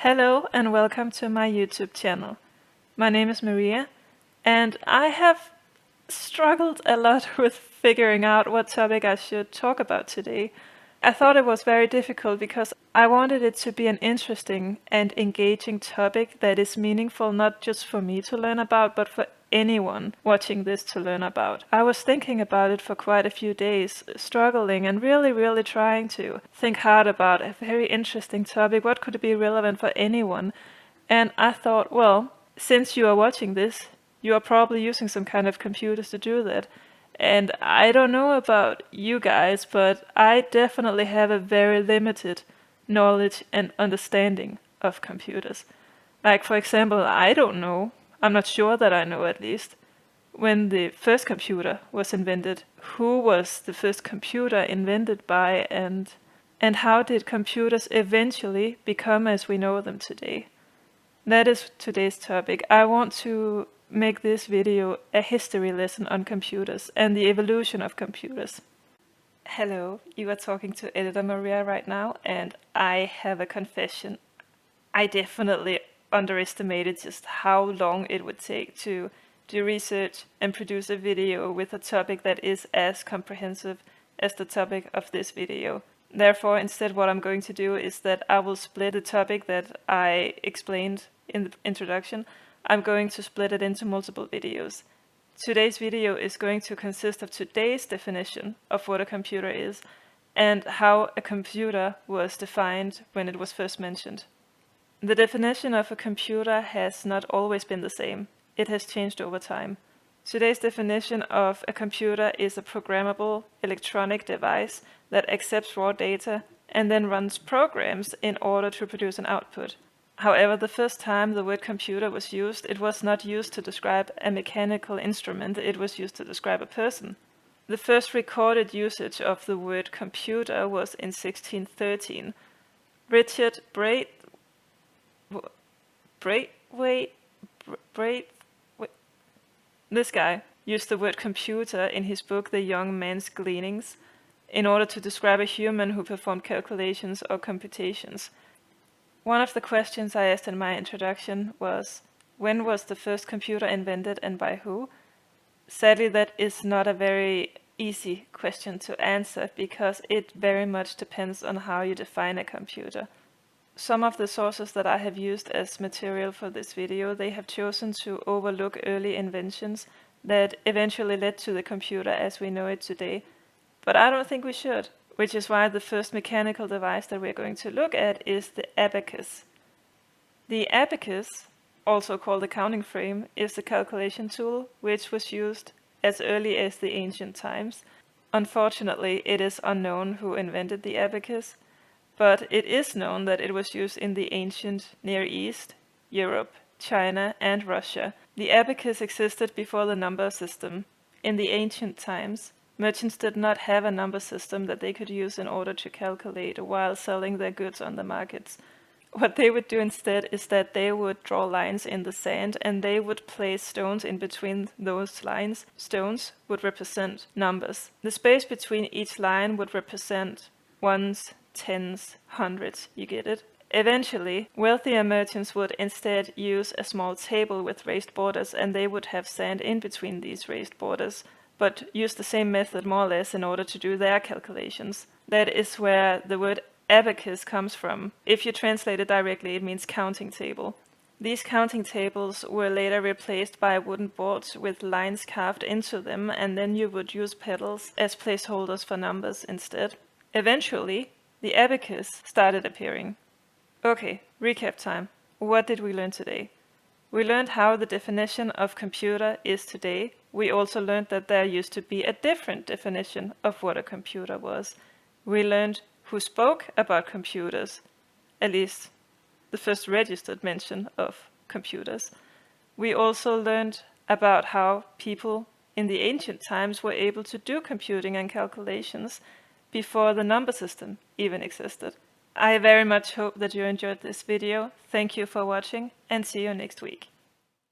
Hello and welcome to my YouTube channel. My name is Maria and I have struggled a lot with figuring out what topic I should talk about today. I thought it was very difficult because I wanted it to be an interesting and engaging topic that is meaningful not just for me to learn about, but for anyone watching this to learn about. I was thinking about it for quite a few days, struggling and really trying to think hard about a very interesting topic. What could be relevant for anyone? And I thought, well, since you are watching this, you are probably using some kind of computers to do that. And I don't know about you guys, but I definitely have a very limited knowledge and understanding of computers. Like, for example, I don't know, I'm not sure that I know at least, when the first computer was invented, who was the first computer invented by, and how did computers eventually become as we know them today? That is today's topic. I want to make this video a history lesson on computers and the evolution of computers. Hello, you are talking to Editor Maria right now, and I have a confession. I definitely underestimated just how long it would take to do research and produce a video with a topic that is as comprehensive as the topic of this video. Therefore, instead what I'm going to do is that I will split the topic that I explained in the introduction. I'm going to split it into multiple videos. Today's video is going to consist of today's definition of what a computer is and how a computer was defined when it was first mentioned. The definition of a computer has not always been the same. It has changed over time. Today's definition of a computer is a programmable electronic device that accepts raw data and then runs programs in order to produce an output. However, the first time the word computer was used, it was not used to describe a mechanical instrument, it was used to describe a person. The first recorded usage of the word computer was in 1613. Richard this guy used the word computer in his book The Young Man's Gleanings in order to describe a human who performed calculations or computations. One of the questions I asked in my introduction was, when was the first computer invented and by who? Sadly, that is not a very easy question to answer because it very much depends on how you define a computer. Some of the sources that I have used as material for this video, they have chosen to overlook early inventions that eventually led to the computer as we know it today. But I don't think we should, which is why the first mechanical device that we're going to look at is the abacus. The abacus, also called the counting frame, is a calculation tool which was used as early as the ancient times. Unfortunately, it is unknown who invented the abacus, but it is known that it was used in the ancient Near East, Europe, China, and Russia. The abacus existed before the number system. In the ancient times, merchants did not have a number system that they could use in order to calculate while selling their goods on the markets. What they would do instead is that they would draw lines in the sand and they would place stones in between those lines. Stones would represent numbers. The space between each line would represent ones, tens, hundreds, you get it? Eventually, wealthier merchants would instead use a small table with raised borders and they would have sand in between these raised borders, but use the same method more or less in order to do their calculations. That is where the word abacus comes from. If you translate it directly, it means counting table. These counting tables were later replaced by wooden boards with lines carved into them, and then you would use pedals as placeholders for numbers instead. Eventually, the abacus started appearing. Okay, recap time. What did we learn today? We learned how the definition of computer is today. We also learned that there used to be a different definition of what a computer was. We learned who spoke about computers, at least the first registered mention of computers. We also learned about how people in the ancient times were able to do computing and calculations before the number system even existed. I very much hope that you enjoyed this video. Thank you for watching and see you next week.